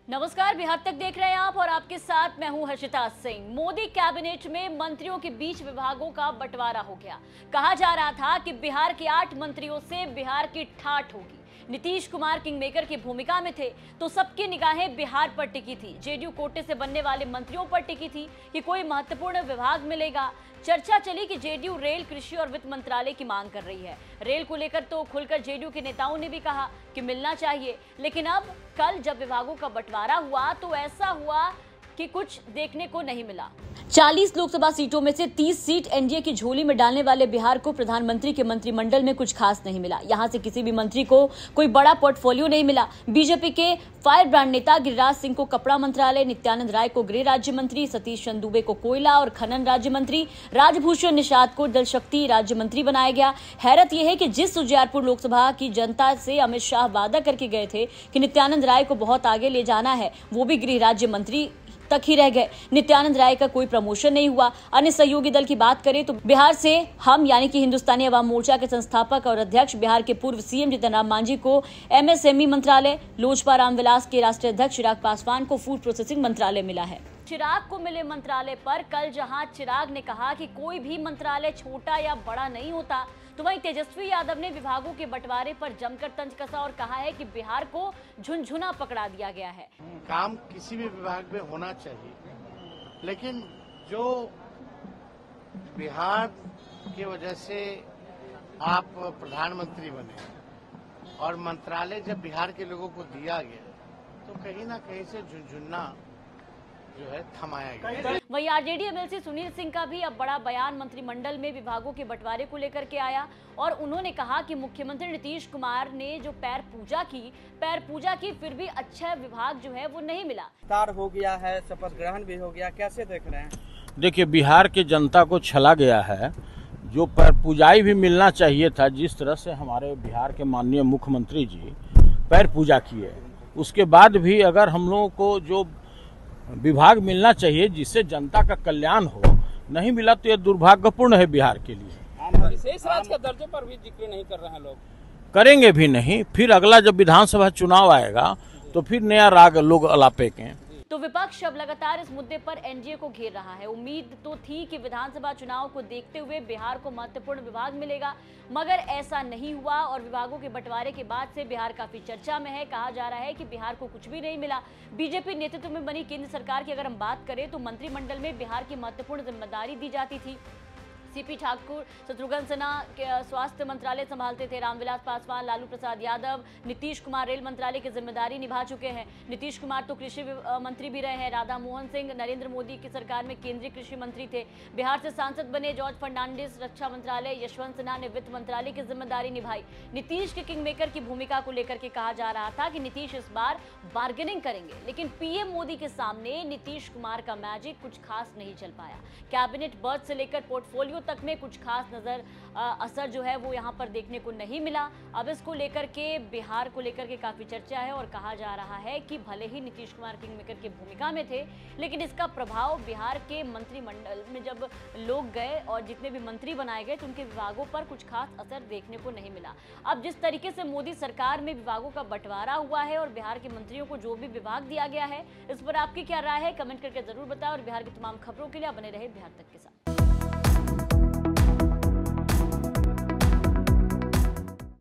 नमस्कार, बिहार तक देख रहे हैं आप और आपके साथ मैं हूं हर्षिता सिंह। मोदी कैबिनेट में मंत्रियों के बीच विभागों का बंटवारा हो गया। कहा जा रहा था कि बिहार के 8 मंत्रियों से बिहार की ठाठ होगी। नीतीश कुमार किंगमेकर की भूमिका में थे तो सबकी निगाहें बिहार पर टिकी थी। जेडीयू कोटे से बनने वाले मंत्रियों पर टिकी थी कि कोई महत्वपूर्ण विभाग मिलेगा। चर्चा चली कि जेडीयू रेल, कृषि और वित्त मंत्रालय की मांग कर रही है। रेल को लेकर तो खुलकर जेडीयू के नेताओं ने भी कहा कि मिलना चाहिए, लेकिन अब कल जब विभागों का बंटवारा हुआ तो ऐसा हुआ कि कुछ देखने को नहीं मिला। 40 लोकसभा सीटों में से 30 सीट एनडीए की झोली में डालने वाले बिहार को प्रधानमंत्री के मंत्रिमंडल में कुछ खास नहीं मिला। यहां से किसी भी मंत्री को कोई बड़ा पोर्टफोलियो नहीं मिला। बीजेपी के फायर ब्रांड नेता गिरिराज सिंह को कपड़ा मंत्रालय, नित्यानंद राय को गृह राज्य मंत्री, सतीश चंद्र दुबे को कोयला और खनन राज्य मंत्री, राजभूषण निषाद को जल शक्ति राज्य मंत्री बनाया गया। हैरत यह है कि जिस उजियारपुर लोकसभा की जनता से अमित शाह वादा करके गए थे कि नित्यानंद राय को बहुत आगे ले जाना है, वो भी गृह राज्य मंत्री तक ही रह गए। नित्यानंद राय का कोई प्रमोशन नहीं हुआ। अन्य सहयोगी दल की बात करें तो बिहार से हम यानी कि हिंदुस्तानी अवाम मोर्चा के संस्थापक और अध्यक्ष, बिहार के पूर्व सीएम जीतन राम मांझी को एमएसएमई मंत्रालय, लोजपा रामविलास के राष्ट्रीय अध्यक्ष चिराग पासवान को फूड प्रोसेसिंग मंत्रालय मिला है। चिराग को मिले मंत्रालय पर कल जहां चिराग ने कहा कि कोई भी मंत्रालय छोटा या बड़ा नहीं होता, तो वहीं तेजस्वी यादव ने विभागों के बंटवारे पर जमकर तंज कसा और कहा है कि बिहार को झुनझुना पकड़ा दिया गया है। काम किसी भी विभाग में होना चाहिए, लेकिन जो बिहार की वजह से आप प्रधानमंत्री बने और मंत्रालय जब बिहार के लोगों को दिया गया तो कहीं ना कहीं से झुनझुना जो है थमाया गया। वहीं आरजेडी एमएलसी सुनील सिंह का भी अब बड़ा बयान मंत्रिमंडल में विभागों के बंटवारे को लेकर के आया और उन्होंने कहा कि मुख्यमंत्री नीतीश कुमार ने जो पैर पूजा की, फिर भी अच्छा विभाग जो है वो नहीं मिला। विस्तार हो गया है, शपथ ग्रहण भी हो गया, कैसे देख रहे हैं? देखिए, बिहार की जनता को छला गया है। जो पैर पूजाई भी मिलना चाहिए था, जिस तरह से हमारे बिहार के माननीय मुख्यमंत्री जी पैर पूजा किए, उसके बाद भी अगर हम लोगों को जो विभाग मिलना चाहिए जिससे जनता का कल्याण हो, नहीं मिला तो यह दुर्भाग्यपूर्ण है बिहार के लिए। विशेष राज्य का दर्जे पर भी जिक्र नहीं कर रहे हैं लोग, करेंगे भी नहीं। फिर अगला जब विधानसभा चुनाव आएगा तो फिर नया राग लोग अलापेंगे। तो विपक्ष अब लगातार इस मुद्दे पर एनडीए को घेर रहा है। उम्मीद तो थी कि विधानसभा चुनाव को देखते हुए बिहार को महत्वपूर्ण विभाग मिलेगा, मगर ऐसा नहीं हुआ और विभागों के बंटवारे के बाद से बिहार काफी चर्चा में है। कहा जा रहा है कि बिहार को कुछ भी नहीं मिला। बीजेपी नेतृत्व में बनी केंद्र सरकार की अगर हम बात करें तो मंत्रिमंडल में बिहार की महत्वपूर्ण जिम्मेदारी दी जाती थी। सीपी ठाकुर, शत्रुघ्न सिन्हा के स्वास्थ्य मंत्रालय संभालते थे, रामविलास पासवान, लालू प्रसाद यादव, नीतीश कुमार रेल मंत्रालय की जिम्मेदारी निभा चुके हैं। नीतीश कुमार तो कृषि मंत्री भी रहे हैं। राधा मोहन सिंह नरेंद्र मोदी की सरकार में केंद्रीय कृषि मंत्री थे। बिहार से सांसद बने जॉर्ज फर्नांडिस रक्षा मंत्रालय, यशवंत सिन्हा ने वित्त मंत्रालय की जिम्मेदारी निभाई। नीतीश के किंगमेकर की भूमिका को लेकर के कहा जा रहा था कि नीतीश इस बार बार्गेनिंग करेंगे, लेकिन पीएम मोदी के सामने नीतीश कुमार का मैजिक कुछ खास नहीं चल पाया। कैबिनेट बर्थ से लेकर पोर्टफोलियो तक में कुछ खास असर जो है वो यहां पर देखने को नहीं मिला। अब इसको लेकर के बिहार को लेकर के काफी चर्चा है और कहा जा रहा है कि भले ही नीतीश कुमार किंगमेकर की भूमिका में थे, लेकिन इसका प्रभाव बिहार के मंत्रिमंडल में जब लोग गए और जितने भी मंत्री बनाए गए तो उनके विभागों पर कुछ खास असर देखने को नहीं मिला। अब जिस तरीके से मोदी सरकार में विभागों का बंटवारा हुआ है और बिहार के मंत्रियों को जो भी विभाग दिया गया है, इस पर आपकी क्या राय है? कमेंट करके जरूर बताएं और बिहार की तमाम खबरों के लिए बने रहे बिहार तक के साथ।